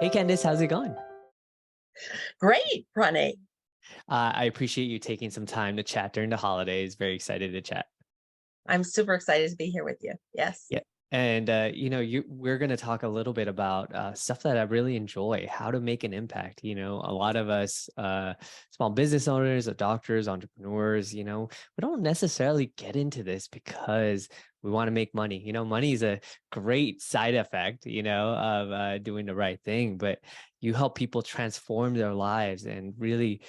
Hey Candace, how's it going? Great, Pranay. I appreciate you taking some time to chat during the holidays. Very excited to chat. I'm super excited to be here with you. Yes. Yeah. And we're going to talk a little bit about stuff that I really enjoy, how to make an impact. A lot of us, small business owners, doctors, entrepreneurs, we don't necessarily get into this because we want to make money. Money is a great side effect, of doing the right thing, but you help people transform their lives and really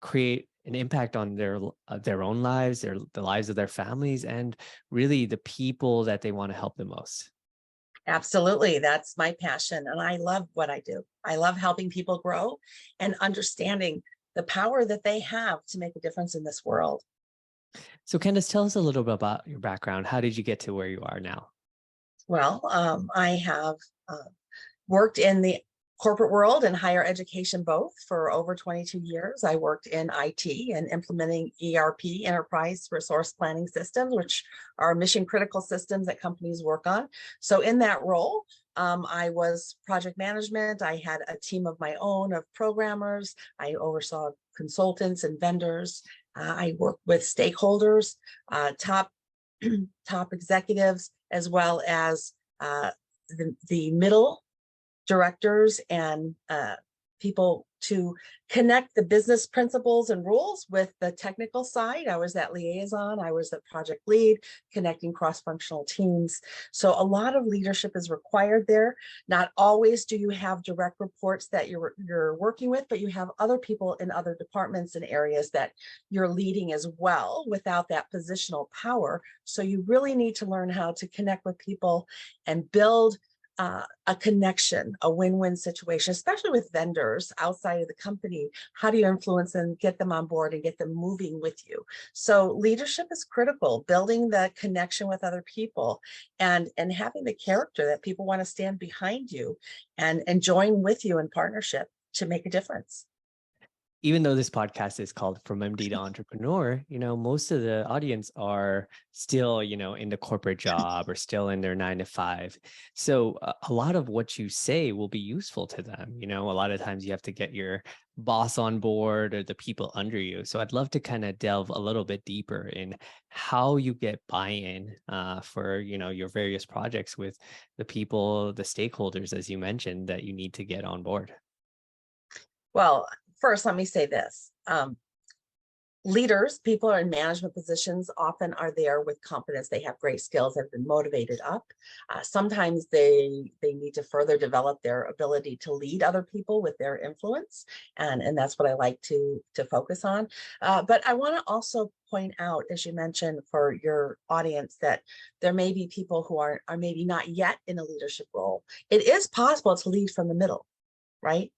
create an impact on their own lives, the lives of their families, and really the people that they want to help the most. Absolutely. That's my passion. And I love what I do. I love helping people grow and understanding the power that they have to make a difference in this world. So, Candace, tell us a little bit about your background. How did you get to where you are now? Well, I have uh, worked in the corporate world and higher education both for over 22 years. I worked in IT and implementing ERP, enterprise resource planning systems, which are mission critical systems that companies work on. So in that role, I was project management. I had a team of my own of programmers. I oversaw consultants and vendors. I worked with stakeholders, top top executives, as well as the middle directors and people to connect the business principles and rules with the technical side. I was that liaison. I was the project lead, connecting cross-functional teams. So a lot of leadership is required there. Not always do you have direct reports that you're working with, but you have other people in other departments and areas that you're leading as well without that positional power. So you really need to learn how to connect with people and build a connection, a win-win situation, especially with vendors outside of the company. How do you influence and get them on board and get them moving with you? So leadership is critical, building the connection with other people and having the character that people want to stand behind you and join with you in partnership to make a difference. Even though this podcast is called From MD to Entrepreneur, most of the audience are still, in the corporate job or still in their 9 to 5. So a lot of what you say will be useful to them. A lot of times you have to get your boss on board or the people under you. So I'd love to kind of delve a little bit deeper in how you get buy-in for, your various projects with the people, the stakeholders, as you mentioned, that you need to get on board. Well, first, let me say this. Leaders, people in management positions often are there with confidence. They have great skills, have been motivated up. Sometimes they need to further develop their ability to lead other people with their influence, and that's what I like to focus on. But I want to also point out, as you mentioned, for your audience, that there may be people who are maybe not yet in a leadership role. It is possible to lead from the middle, right?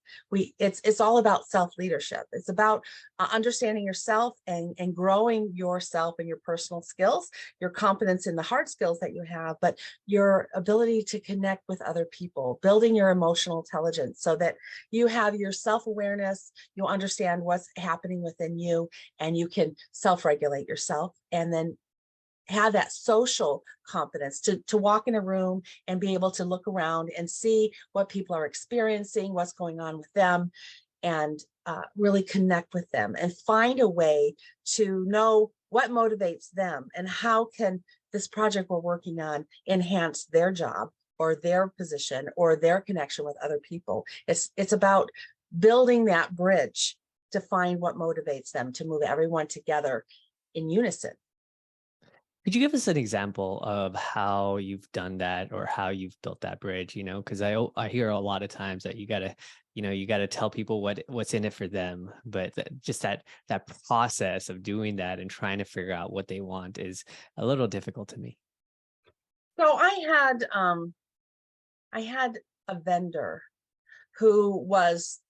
It's all about self-leadership. It's about understanding yourself and growing yourself and your personal skills, your confidence in the hard skills that you have, but your ability to connect with other people, building your emotional intelligence so that you have your self-awareness, you understand what's happening within you, and you can self-regulate yourself, and then have that social confidence to walk in a room and be able to look around and see what people are experiencing, what's going on with them, and really connect with them and find a way to know what motivates them and how can this project we're working on enhance their job or their position or their connection with other people. It's about building that bridge to find what motivates them to move everyone together in unison. Could you give us an example of how you've done that or how you've built that bridge? Because I hear a lot of times that you gotta tell people what's in it for them, but just that process of doing that and trying to figure out what they want is a little difficult to me. So I had a vendor who was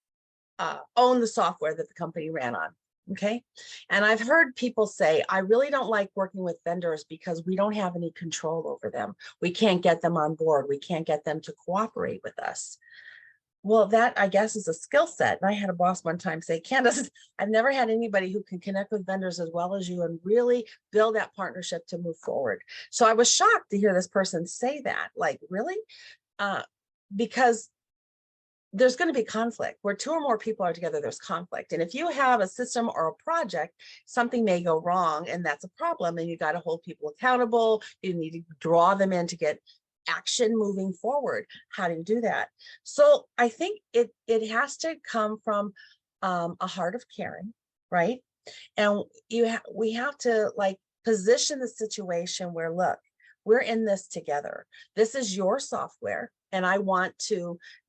owned the software that the company ran on. Okay. And I've heard people say, I really don't like working with vendors because we don't have any control over them. We can't get them on board. We can't get them to cooperate with us. Well, that I guess is a skill set. And I had a boss one time say, Candace, I've never had anybody who can connect with vendors as well as you and really build that partnership to move forward. So I was shocked to hear this person say that. Like, really? Uh, because there's going to be conflict. Where two or more people are together, there's conflict. And if you have a system or a project, something may go wrong, and that's a problem. And you got to hold people accountable. You need to draw them in to get action moving forward. How do you do that? So I think it has to come from a heart of caring, right? And we have to like position the situation where, look, we're in this together. This is your software, and I want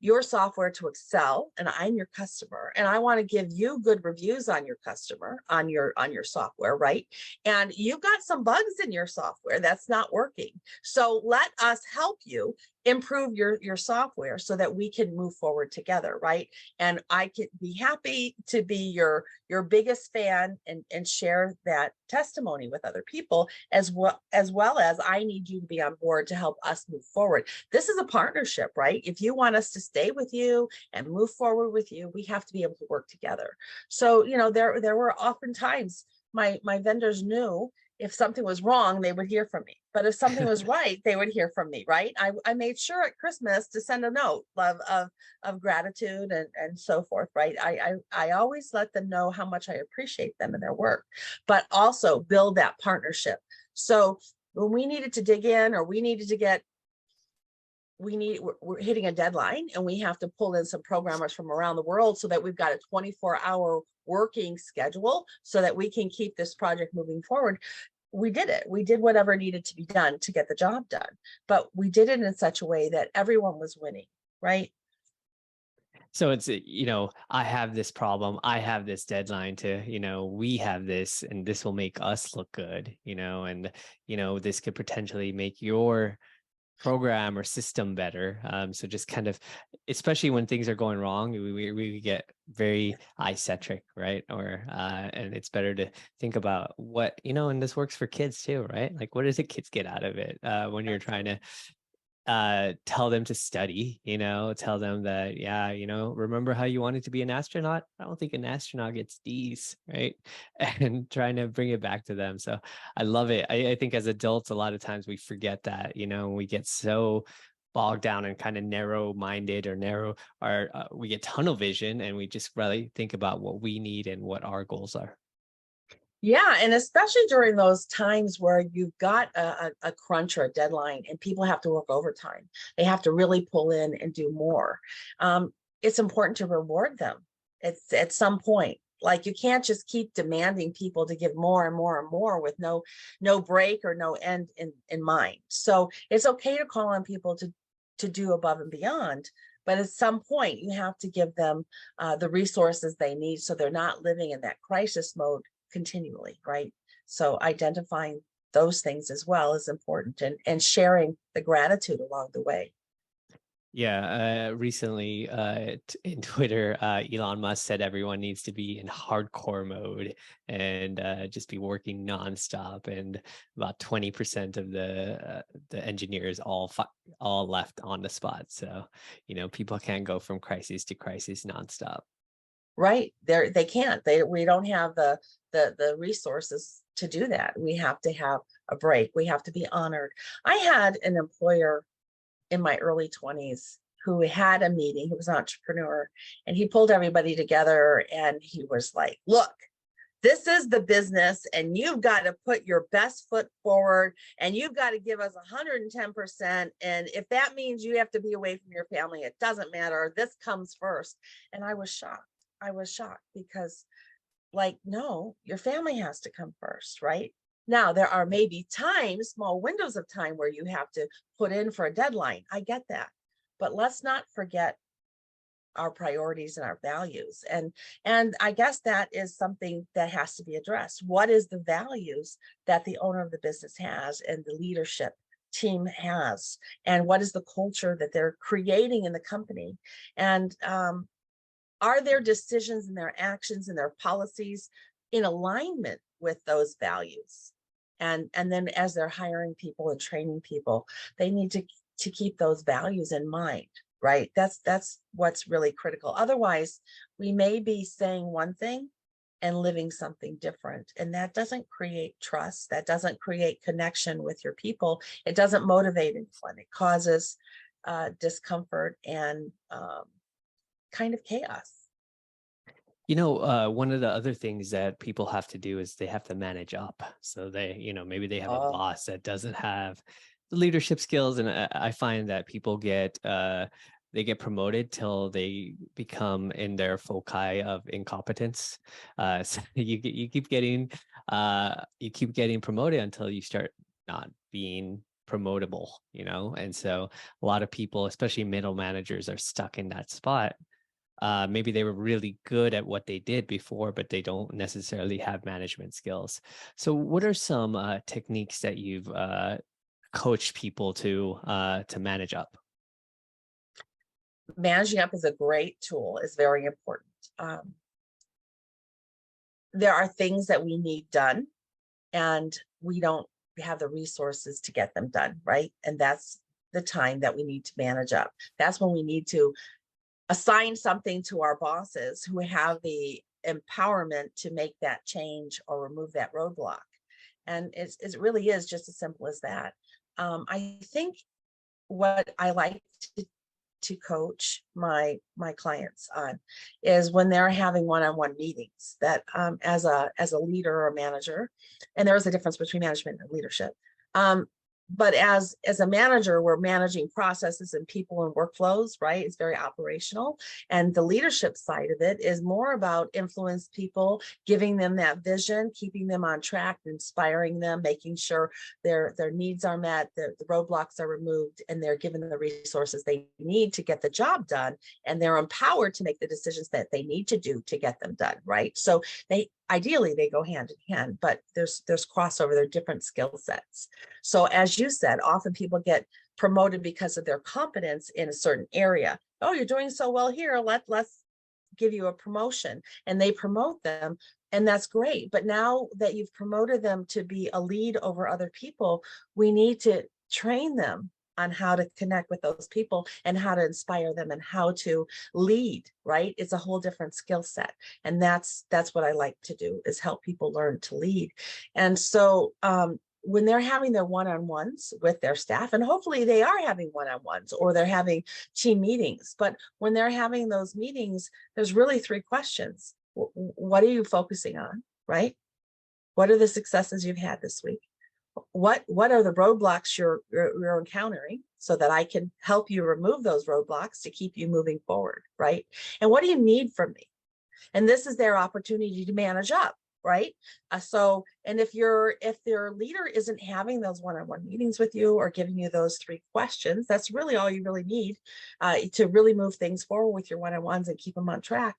your software to excel, and I'm your customer, and I want to give you good reviews on your customer, on your software, right? And you've got some bugs in your software that's not working. So let us help you improve your software so that we can move forward together, right? And I could be happy to be your biggest fan and share that testimony with other people, as well as I need you to be on board to help us move forward. This is a partnership, right? If you want us to stay with you and move forward with you, we have to be able to work together. So, there were often times my vendors knew if something was wrong, they would hear from me. But if something was right, they would hear from me, right? I made sure at Christmas to send a note of gratitude and so forth, right? I always let them know how much I appreciate them and their work, but also build that partnership. So when we needed to dig in, or we needed to get, we're hitting a deadline, and we have to pull in some programmers from around the world so that we've got a 24-hour working schedule so that we can keep this project moving forward. We did it. We did whatever needed to be done to get the job done, but we did it in such a way that everyone was winning, right? So it's, I have this problem, I have this deadline to, we have this, and this will make us look good, and, this could potentially make your program or system better. So just kind of, especially when things are going wrong, we get very eye-centric, right? Or and it's better to think about what, and this works for kids too, right? Like, what does the kids get out of it when you're trying to tell them to study, tell them that, yeah, remember how you wanted to be an astronaut? I don't think an astronaut gets D's, right? And trying to bring it back to them. So I love it. I think as adults, a lot of times we forget that, we get so bogged down and kind of narrow minded, or we get tunnel vision, and we just really think about what we need and what our goals are. Yeah, and especially during those times where you've got a crunch or a deadline, and people have to work overtime. They have to really pull in and do more. It's important to reward them. It's at some point. Like, you can't just keep demanding people to give more and more and more with no break or no end in mind. So it's okay to call on people to do above and beyond. But at some point, you have to give them the resources they need so they're not living in that crisis mode continually, right? So identifying those things as well is important, and sharing the gratitude along the way. Yeah, recently in Twitter, Elon Musk said everyone needs to be in hardcore mode and just be working nonstop. And about 20% of the engineers all left on the spot. So, people can't go from crisis to crisis nonstop. Right. They can't. We don't have the resources to do that. We have to have a break. We have to be honored. I had an employer in my early 20s who had a meeting. He was an entrepreneur, and he pulled everybody together, and he was like, look, this is the business, and you've got to put your best foot forward, and you've got to give us 110%. And if that means you have to be away from your family, it doesn't matter. This comes first. And I was shocked. Because, like, no, your family has to come first, right? Now, there are maybe times, small windows of time, where you have to put in for a deadline. I get that. But let's not forget our priorities and our values. And I guess that is something that has to be addressed. What is the values that the owner of the business has and the leadership team has? And what is the culture that they're creating in the company? And are their decisions and their actions and their policies in alignment with those values? And then as they're hiring people and training people, they need to keep those values in mind, right? That's what's really critical. Otherwise, we may be saying one thing and living something different. And that doesn't create trust. That doesn't create connection with your people. It doesn't motivate anyone. It causes discomfort and kind of chaos. One of the other things that people have to do is they have to manage up. So maybe they have a Oh, boss that doesn't have the leadership skills, and I find that people they get promoted till they become in their foci of incompetence. So you keep getting promoted until you start not being promotable. And so a lot of people, especially middle managers, are stuck in that spot. Maybe they were really good at what they did before, but they don't necessarily have management skills. So what are some techniques that you've coached people to manage up? managing up is a great tool, is very important. Um, there are things that we need done, and we don't have the resources to get them done, right? And that's the time that we need to manage up. That's when we need to assign something to our bosses who have the empowerment to make that change or remove that roadblock. And it really is just as simple as that. I think what I like to coach my clients on is when they're having one-on-one meetings, that as a leader or a manager, and there is a difference between management and leadership. But as a manager, we're managing processes and people and workflows, right? It's very operational. And the leadership side of it is more about influence people, giving them that vision, keeping them on track, inspiring them, making sure their needs are met, the roadblocks are removed, and they're given the resources they need to get the job done. And they're empowered to make the decisions that they need to do to get them done, right? So ideally they go hand in hand, but there's crossover, there are different skill sets. So as you said, often people get promoted because of their competence in a certain area. Oh, you're doing so well here, let's give you a promotion, and they promote them, and that's great. But now that you've promoted them to be a lead over other people, we need to train them on how to connect with those people and how to inspire them and how to lead, right? It's a whole different skill set. And that's what I like to do, is help people learn to lead. And so when they're having their one-on-ones with their staff, and hopefully they are having one-on-ones or they're having team meetings, but when they're having those meetings, there's really three questions. What are you focusing on, right? What are the successes you've had this week? What are the roadblocks you're encountering, so that I can help you remove those roadblocks to keep you moving forward, right? And what do you need from me? And this is their opportunity to manage up, right? And if their leader isn't having those one-on-one meetings with you or giving you those three questions, that's really all you really need to really move things forward with your one-on-ones and keep them on track.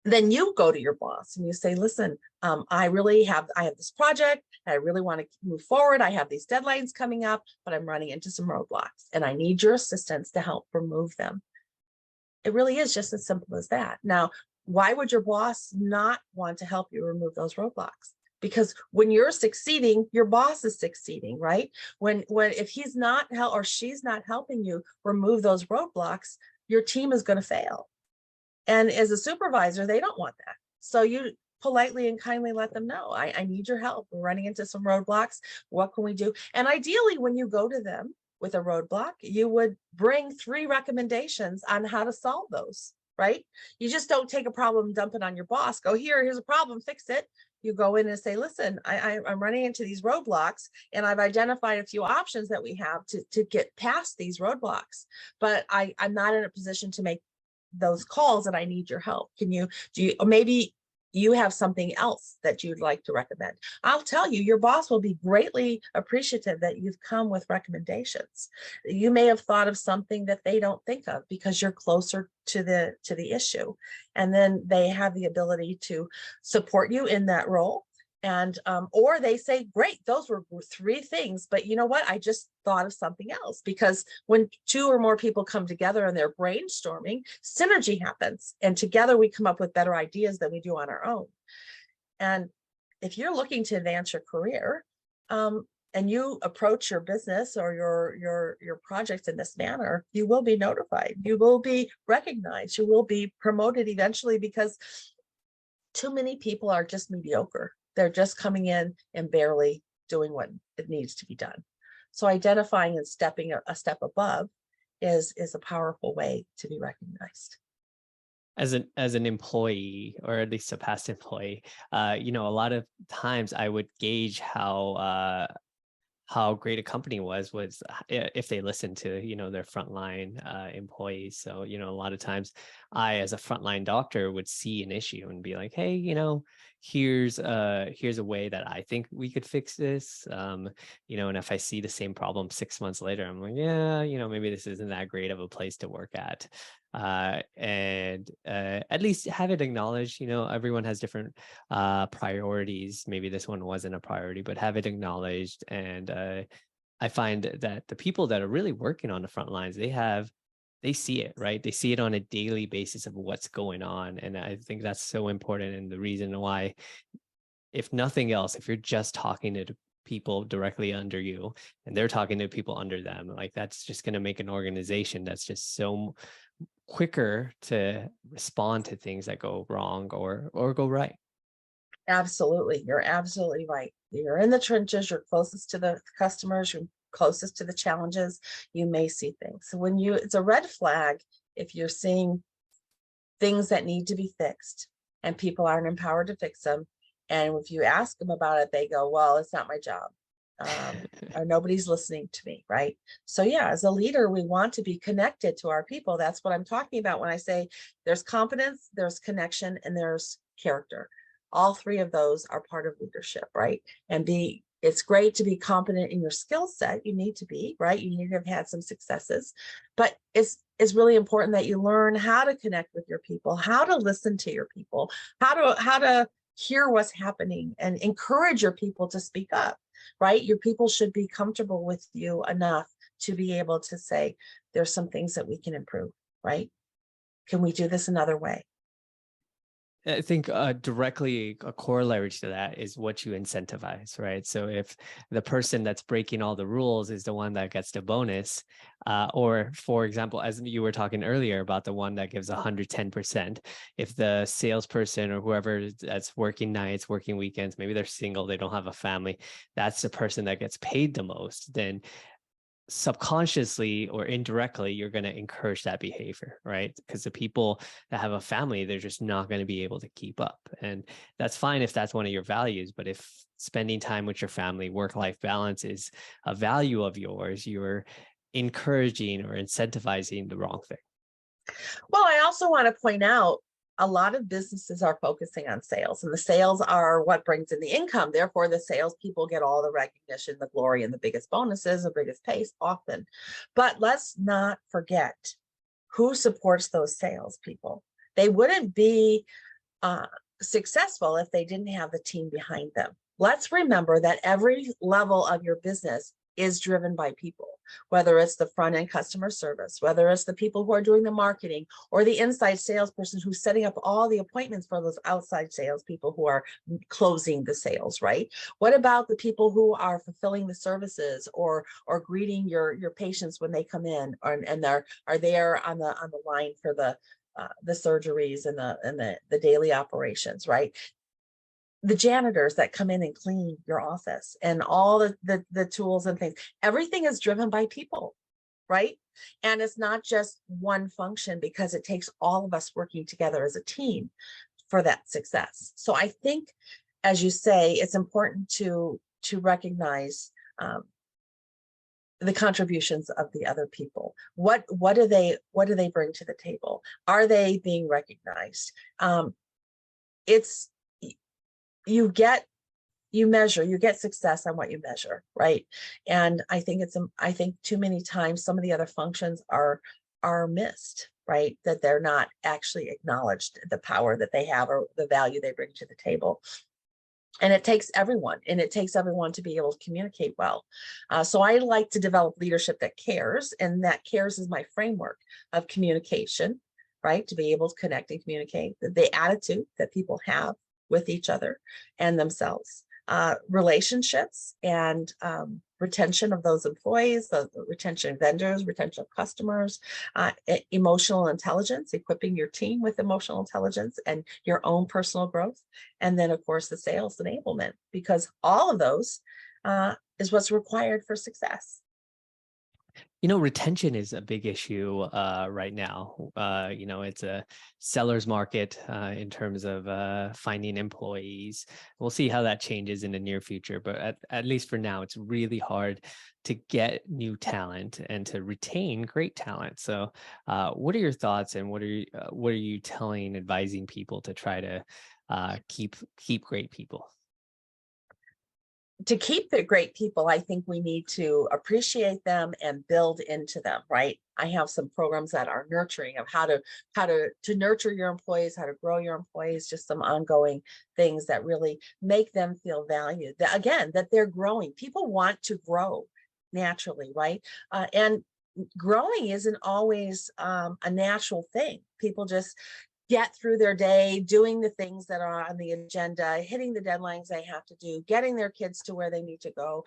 Then you go to your boss and you say, listen, I have this project, I really want to move forward. I have these deadlines coming up, but I'm running into some roadblocks and I need your assistance to help remove them. It really is just as simple as that. Now, why would your boss not want to help you remove those roadblocks? Because when you're succeeding, your boss is succeeding, right? If he's not or she's not helping you remove those roadblocks, your team is going to fail. And as a supervisor, they don't want that. So you politely and kindly let them know, I need your help. We're running into some roadblocks. What can we do? And ideally, when you go to them with a roadblock, you would bring 3 recommendations on how to solve those, right? You just don't take a problem, dump it on your boss, go, here's a problem, fix it. You go in and say, listen, I'm running into these roadblocks, and I've identified a few options that we have to get past these roadblocks, but I'm not in a position to make those calls, and I need your help. Or maybe you have something else that you'd like to recommend. I'll tell you, your boss will be greatly appreciative that you've come with recommendations. You may have thought of something that they don't think of because you're closer to the issue. And then they have the ability to support you in that role. And or they say, great, those were 3 things, but you know what, I just thought of something else. Because when 2 or more people come together and they're brainstorming, synergy happens, and together we come up with better ideas than we do on our own. And if you're looking to advance your career, and you approach your business or your projects in this manner, you will be notified, you will be recognized, you will be promoted eventually, because too many people are just mediocre. They're just coming in and barely doing what it needs to be done. So identifying and stepping a step above is a powerful way to be recognized. as an employee, or at least a past employee, a lot of times I would gauge how great a company was if they listened to their frontline employees. So a lot of times I, as a frontline doctor, would see an issue and be like, hey, here's a way that I think we could fix this. And if I see the same problem 6 months later, I'm like, yeah, maybe this isn't that great of a place to work at. And at least have it acknowledged. Everyone has different priorities. Maybe this one wasn't a priority, but have it acknowledged. And I find that the people that are really working on the front lines, they see it, right? They see it on a daily basis of what's going on. And I think that's so important. And the reason why, if nothing else, if you're just talking to people directly under you and they're talking to people under them, like that's just going to make an organization that's just so quicker to respond to things that go wrong or go right. Absolutely. You're absolutely right. You're in the trenches, you're closest to the customers, you're closest to the challenges. You may see things. So it's a red flag if you're seeing things that need to be fixed and people aren't empowered to fix them. And if you ask them about it, they go, well, it's not my job. Or nobody's listening to me, right? So yeah, as a leader, we want to be connected to our people. That's what I'm talking about when I say there's competence, there's connection, and there's character. All three of those are part of leadership, right? And it's great to be competent in your skill set. You need to be, right? You need to have had some successes, but it's really important that you learn how to connect with your people, how to listen to your people, how to hear what's happening and encourage your people to speak up, right? Your people should be comfortable with you enough to be able to say, there's some things that we can improve, right? Can we do this another way? I think directly a corollary to that is what you incentivize, right? So if the person that's breaking all the rules is the one that gets the bonus, or for example, as you were talking earlier about the one that gives 110%, if the salesperson or whoever that's working nights, working weekends, maybe they're single, they don't have a family, that's the person that gets paid the most, then subconsciously or indirectly you're going to encourage that behavior, right? Because the people that have a family, they're just not going to be able to keep up. And that's fine if that's one of your values, but if spending time with your family, work-life balance is a value of yours, you're encouraging or incentivizing the wrong thing. Well, I also want to point out a lot of businesses are focusing on sales, and the sales are what brings in the income. Therefore, the salespeople get all the recognition, the glory, and the biggest bonuses, the biggest pays often. But let's not forget who supports those salespeople. They wouldn't be successful if they didn't have the team behind them. Let's remember that every level of your business is driven by people, whether it's the front end customer service, whether it's the people who are doing the marketing, or the inside salesperson who's setting up all the appointments for those outside salespeople who are closing the sales, right? What about the people who are fulfilling the services or greeting your patients when they come in, and are there on the line for the surgeries and the daily operations, right? The janitors that come in and clean your office and all the tools and things, everything is driven by people, right? And it's not just one function, because it takes all of us working together as a team for that success. So I think, as you say, it's important to recognize the contributions of the other people. What do they bring to the table? Are they being recognized? It's you get success on what you measure, right? And I think too many times some of the other functions are missed, right? That they're not actually acknowledged, the power that they have or the value they bring to the table. And it takes everyone to be able to communicate well. So I like to develop leadership that cares, and that cares is my framework of communication, right? To be able to connect and communicate, the attitude that people have with each other and themselves, relationships and retention of those employees, the retention of vendors, retention of customers, emotional intelligence, equipping your team with emotional intelligence and your own personal growth. And then, of course, the sales enablement, because all of those is what's required for success. Retention is a big issue right now. It's a seller's market in terms of finding employees. We'll see how that changes in the near future, but at least for now, it's really hard to get new talent and to retain great talent. So, what are your thoughts, and what are you advising people to try to keep great people? To keep the great people, I think we need to appreciate them and build into them, right? I have some programs that are nurturing of how to nurture your employees, how to grow your employees, just some ongoing things that really make them feel valued. That, again, that they're growing. People want to grow naturally, right? And growing isn't always a natural thing. People just get through their day doing the things that are on the agenda, hitting the deadlines they have to do, getting their kids to where they need to go.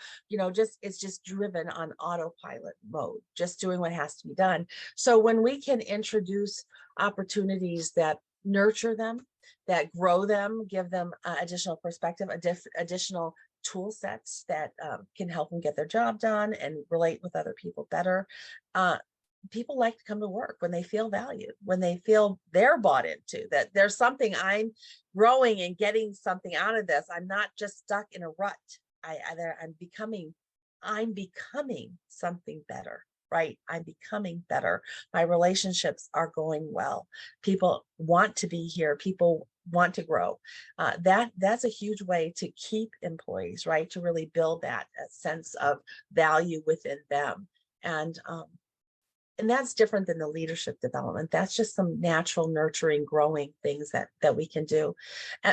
Just it's just driven on autopilot mode, just doing what has to be done. So when we can introduce opportunities that nurture them, that grow them, give them additional perspective, additional tool sets that can help them get their job done and relate with other people better. People like to come to work when they feel valued, when they feel they're bought into, that there's something I'm growing and getting something out of this. I'm not just stuck in a rut. I'm becoming something better, right? I'm becoming better. My relationships are going well. People want to be here. People want to grow. That's a huge way to keep employees, right? To really build that sense of value within them. And that's different than the leadership development. That's just some natural nurturing, growing things that we can do.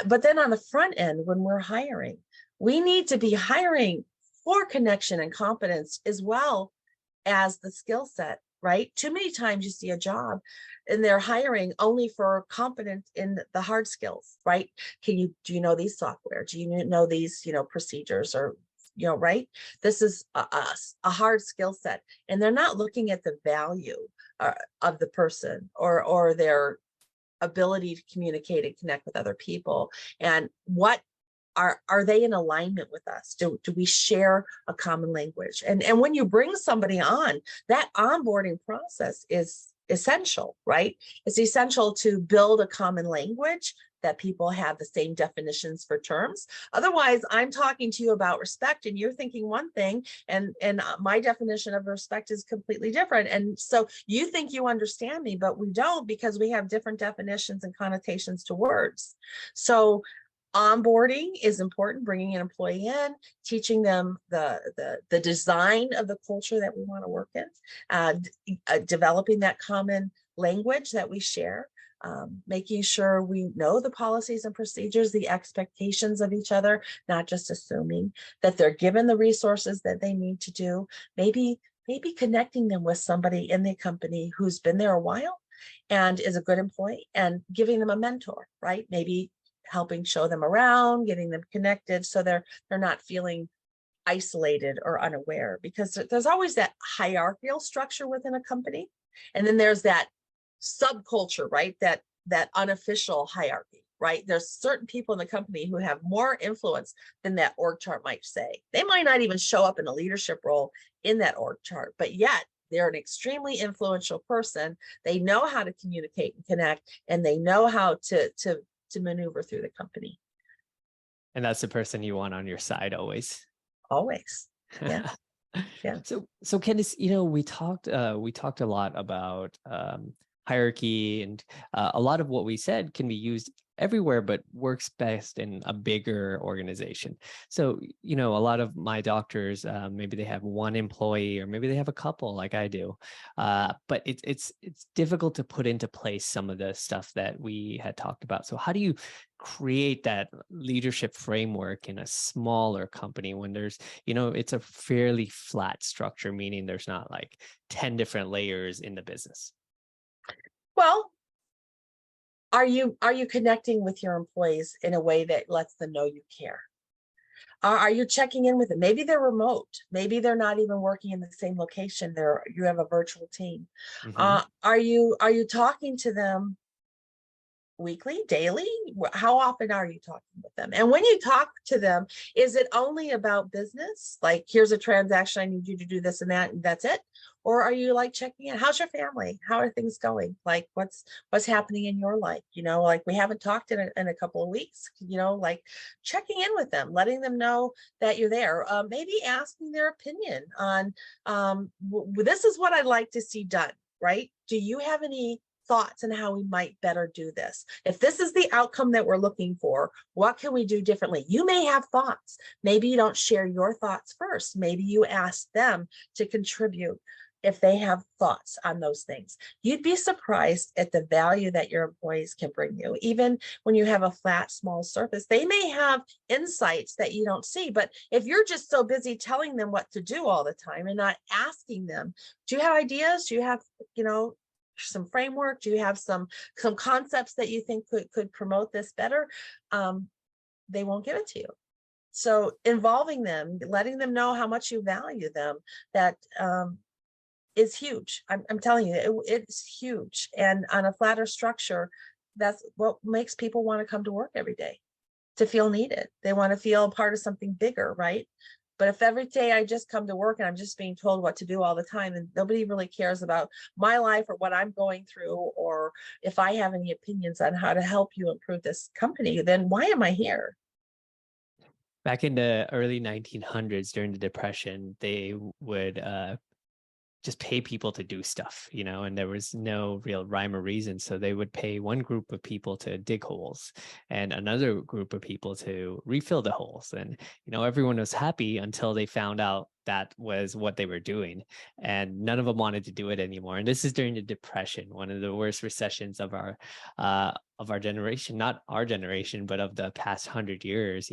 But then on the front end, when we're hiring, we need to be hiring for connection and competence as well as the skill set, right? Too many times you see a job and they're hiring only for competence in the hard skills, right? Do you know these software? Do you know these, procedures, or right? This is a hard skill set, and they're not looking at the value of the person or their ability to communicate and connect with other people. And what are they in alignment with us? Do we share a common language? And when you bring somebody on, that onboarding process is essential, right? It's essential to build a common language, that people have the same definitions for terms. Otherwise, I'm talking to you about respect and you're thinking one thing, and my definition of respect is completely different. And so you think you understand me, but we don't, because we have different definitions and connotations to words. So onboarding is important, bringing an employee in, teaching them the design of the culture that we want to work in, developing that common language that we share, making sure we know the policies and procedures, the expectations of each other, not just assuming that they're given the resources that they need to do. Maybe connecting them with somebody in the company who's been there a while and is a good employee, and giving them a mentor, right? Maybe helping show them around, getting them connected, so they're not feeling isolated or unaware, because there's always that hierarchical structure within a company, and then there's that subculture, right? That unofficial hierarchy, right? There's certain people in the company who have more influence than that org chart might say. They might not even show up in a leadership role in that org chart, but yet they're an extremely influential person. They know how to communicate and connect, and they know how to maneuver through the company. And that's the person you want on your side always. Always. Yeah. Yeah. So Candace, we talked a lot about hierarchy, and a lot of what we said can be used everywhere, but works best in a bigger organization. So, a lot of my doctors, maybe they have one employee, or maybe they have a couple like I do. But it's difficult to put into place some of the stuff that we had talked about. So how do you create that leadership framework in a smaller company when there's, it's a fairly flat structure, meaning there's not like 10 different layers in the business? Well, are you connecting with your employees in a way that lets them know you care? Are you checking in with them? Maybe they're remote. Maybe they're not even working in the same location. You have a virtual team. Mm-hmm. Are you talking to them weekly, daily? How often are you talking with them? And when you talk to them, is it only about business? Like, here's a transaction, I need you to do this and that, and that's it? Or are you like checking in? How's your family? How are things going? Like, what's happening in your life? Like, we haven't talked in a couple of weeks, like checking in with them, letting them know that you're there. Maybe asking their opinion on, this is what I'd like to see done, right? Do you have any thoughts on how we might better do this? If this is the outcome that we're looking for, what can we do differently? You may have thoughts. Maybe you don't share your thoughts first. Maybe you ask them to contribute if they have thoughts on those things. You'd be surprised at the value that your employees can bring you. Even when you have a flat, small surface, they may have insights that you don't see. But if you're just so busy telling them what to do all the time and not asking them, do you have ideas? Do you have, some framework? Do you have some concepts that you think could promote this better? They won't give it to you. So involving them, letting them know how much you value them, that is huge. I'm telling you, it's huge. And on a flatter structure, that's what makes people want to come to work every day, to feel needed. They want to feel part of something bigger, right? But if every day I just come to work and I'm just being told what to do all the time, and nobody really cares about my life or what I'm going through, or if I have any opinions on how to help you improve this company, then why am I here? Back in the early 1900s during the Depression, they would just pay people to do stuff, and there was no real rhyme or reason. So they would pay one group of people to dig holes and another group of people to refill the holes. And, everyone was happy until they found out that was what they were doing. And none of them wanted to do it anymore. And this is during the Depression, one of the worst recessions of our generation, not our generation, but of the past 100 years,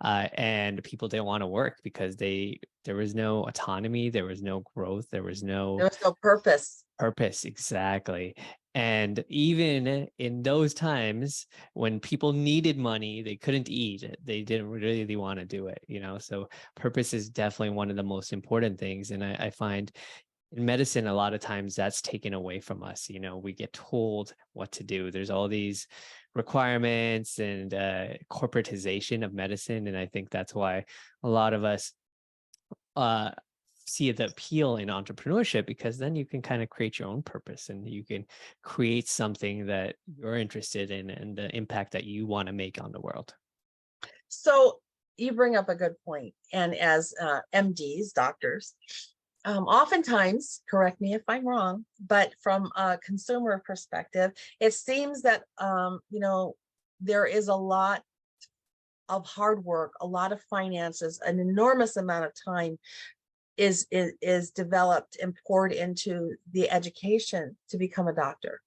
and people didn't want to work because there was no autonomy, there was no growth, there was There no was no purpose. purpose. Exactly. And even in those times when people needed money, they couldn't eat, they didn't really want to do it, so purpose is definitely one of the most important things. And I find in medicine, a lot of times that's taken away from us. We get told what to do. There's all these requirements and corporatization of medicine. And I think that's why a lot of us see the appeal in entrepreneurship, because then you can kind of create your own purpose and you can create something that you're interested in and the impact that you want to make on the world. So you bring up a good point. And as MDs, doctors, oftentimes, correct me if I'm wrong, but from a consumer perspective, it seems that, there is a lot of hard work, a lot of finances, an enormous amount of time is developed and poured into the education to become a doctor.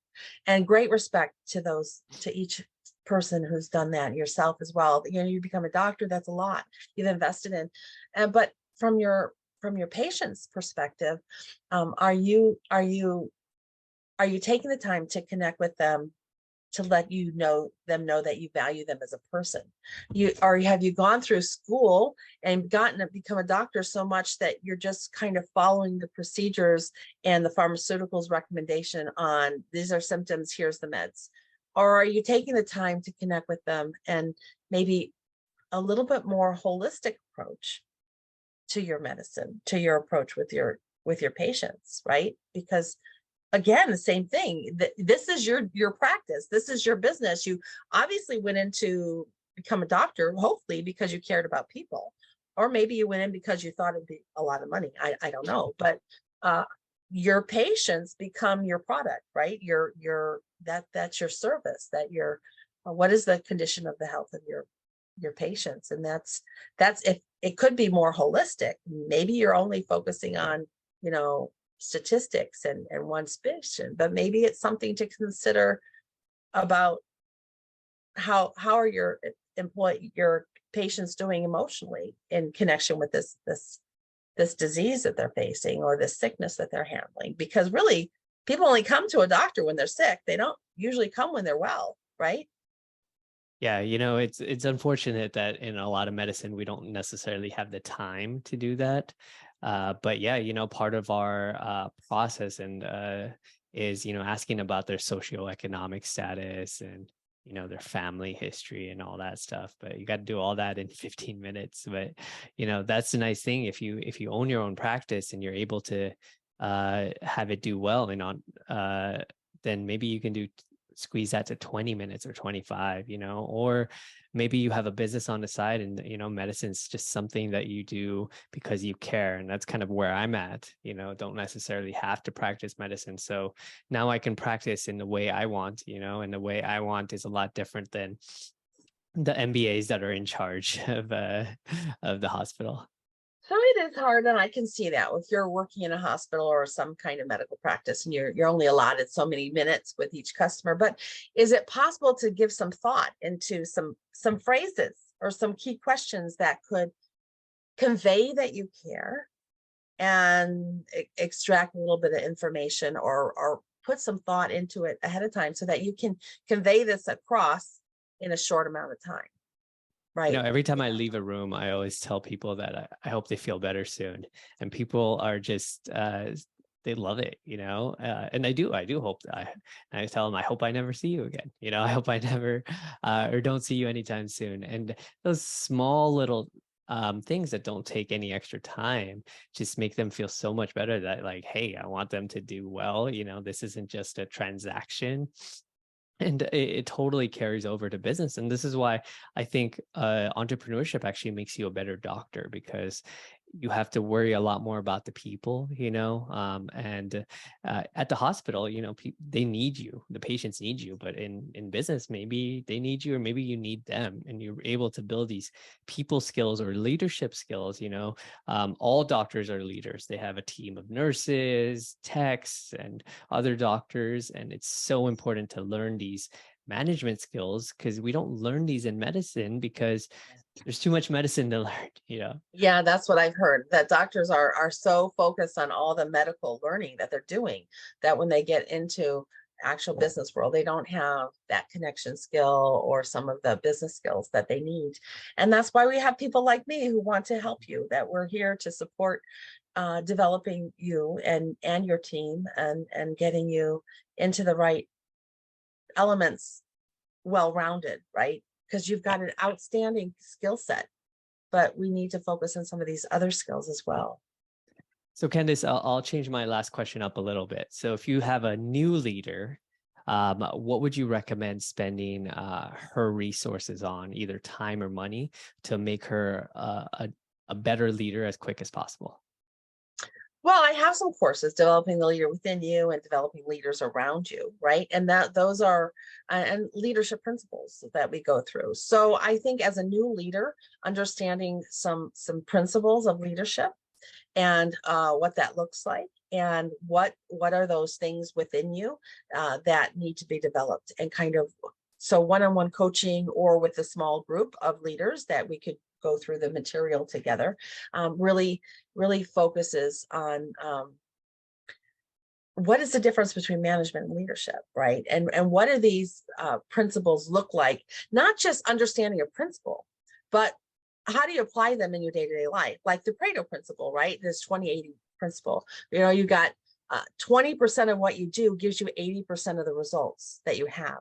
And great respect to each person who's done that, yourself as well. You become a doctor, that's a lot you've invested in. But from your patient's perspective, are you taking the time to connect with them, to let them know that you value them as a person? Have you gone through school and gotten to become a doctor so much that you're just kind of following the procedures and the pharmaceuticals recommendation on these are symptoms, here's the meds? Or are you taking the time to connect with them and maybe a little bit more holistic approach to your medicine, to your approach with your patients, right? Because again, the same thing. This is your practice. This is your business. You obviously went in to become a doctor, hopefully because you cared about people, or maybe you went in because you thought it'd be a lot of money. I don't know, but your patients become your product, right? That's your service. What is the condition of the health of your patients, and that's if it could be more holistic. Maybe you're only focusing on statistics and one patient, but maybe it's something to consider about how are your patients doing emotionally in connection with this disease that they're facing, or this sickness that they're handling. Because really, people only come to a doctor when they're sick. They don't usually come when they're well, right? Yeah, it's unfortunate that in a lot of medicine we don't necessarily have the time to do that. But yeah, part of our process and is, asking about their socioeconomic status and, their family history and all that stuff. But you got to do all that in 15 minutes. But, that's the nice thing. If you own your own practice and you're able to have it do well and then maybe you can squeeze that to 20 minutes or 25, or maybe you have a business on the side and, medicine's just something that you do because you care. And that's kind of where I'm at, don't necessarily have to practice medicine. So now I can practice in the way I want, and the way I want is a lot different than the MBAs that are in charge of the hospital. So it is hard, and I can see that if you're working in a hospital or some kind of medical practice, and you're only allotted so many minutes with each customer. But is it possible to give some thought into some phrases or some key questions that could convey that you care and extract a little bit of information, or put some thought into it ahead of time so that you can convey this across in a short amount of time? Right. Every time I leave a room, I always tell people that I hope they feel better soon. And people are just, they love it, and I do hope that I tell them, I hope I never see you again. I hope I never, or don't see you anytime soon. And those small little things that don't take any extra time just make them feel so much better that like, hey, I want them to do well. This isn't just a transaction. And it totally carries over to business. And this is why I think entrepreneurship actually makes you a better doctor, because you have to worry a lot more about the people, and at the hospital, they need you, the patients need you, but in business, maybe they need you, or maybe you need them, and you're able to build these people skills or leadership skills. All doctors are leaders. They have a team of nurses, techs, and other doctors, and it's so important to learn these management skills, because we don't learn these in medicine because there's too much medicine to learn. Yeah, that's what I've heard, that doctors are so focused on all the medical learning that they're doing that when they get into actual business world, they don't have that connection skill or some of the business skills that they need. And that's why we have people like me who want to help you, that we're here to support developing you and your team, and getting you into the right elements, well-rounded, right? Because you've got an outstanding skill set, but we need to focus on some of these other skills as well. So Candace, I'll change my last question up a little bit. So if you have a new leader, what would you recommend spending her resources on, either time or money, to make her a better leader as quick as possible? Well, I have some courses, developing the leader within you and developing leaders around you, right? And those are and leadership principles that we go through. So I think as a new leader, understanding some principles of leadership and what that looks like, and what are those things within you that need to be developed, and kind of, so one-on-one coaching or with a small group of leaders that we could go through the material together, really focuses on what is the difference between management and leadership, right? And what do these principles look like? Not just understanding a principle, but how do you apply them in your day-to-day life? Like the Pareto principle, right? This 20-80 principle. You got 20% of what you do gives you 80% of the results that you have,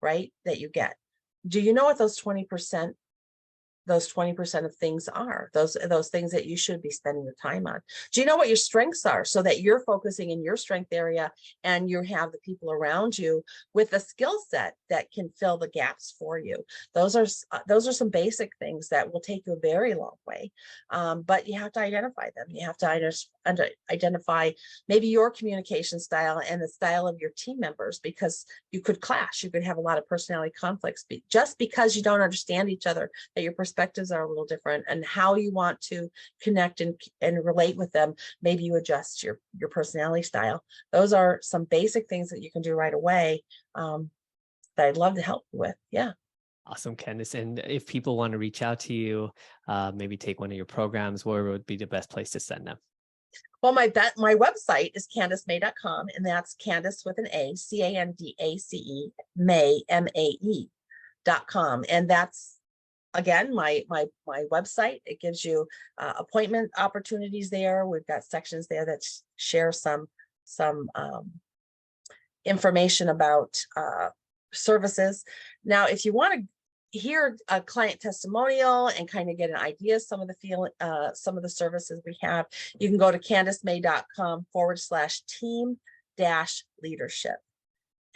right? That you get. Do you know what those 20% of things are, those things that you should be spending your time on? Do you know what your strengths are, so that you're focusing in your strength area, and you have the people around you with a skill set that can fill the gaps for you? Those are some basic things that will take you a very long way, but you have to identify them. You have to identify maybe your communication style and the style of your team members, because you could clash. You could have a lot of personality conflicts just because you don't understand each other, that your perspectives are a little different, and how you want to connect and relate with them. Maybe you adjust your personality style. Those are some basic things that you can do right away, that I'd love to help you with. Yeah. Awesome, Candace. And if people want to reach out to you, maybe take one of your programs, where would be the best place to send them? Well, my website is CandaceMae.com, and that's Candace with an A, CANDACE, Mae, MAE.com. And that's again, my website, it gives you appointment opportunities there. We've got sections there that share some information about services. Now, if you want to hear a client testimonial and kind of get an idea of some of the services we have, you can go to CandaceMae.com/team-leadership.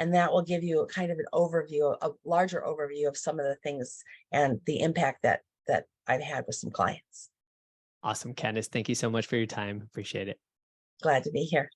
And that will give you a kind of an overview, a larger overview of some of the things and the impact that I've had with some clients. Awesome, Candace. Thank you so much for your time. Appreciate it. Glad to be here.